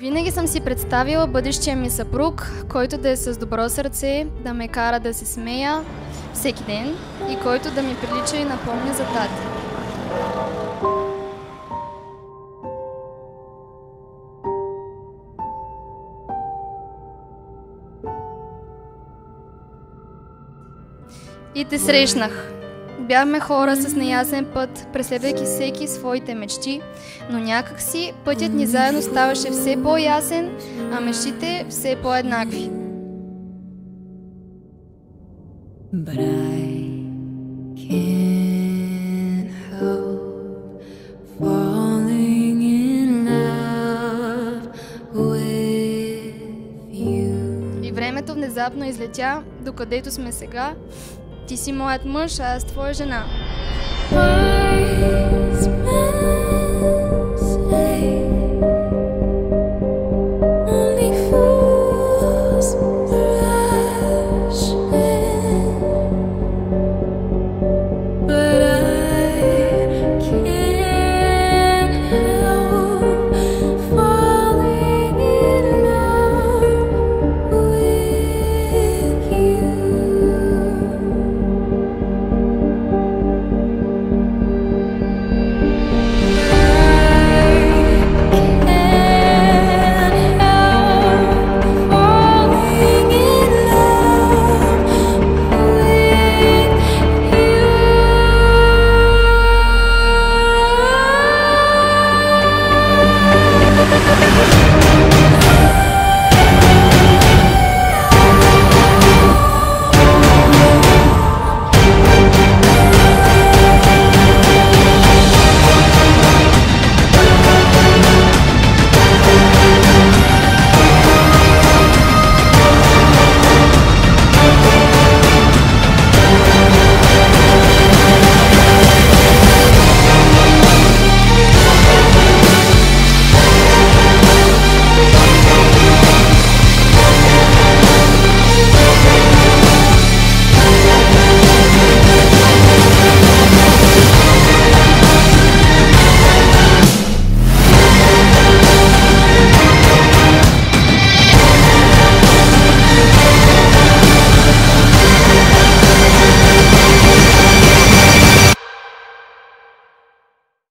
Винаги съм си представила бъдещия ми съпруг, който да е с добро сърце, да ме кара да се смея всеки ден и който да ми прилича и напомня за тати. И те срещнах. Бяхме хора с неясен път, преследвайки всеки своите мечти, но някак си пътят ни заедно ставаше все по-ясен, а мечтите все по-еднакви. But I can't help falling in love with you. И времето внезапно излетя, докъдето сме сега. Ти си моят мъж, а аз твоя жена.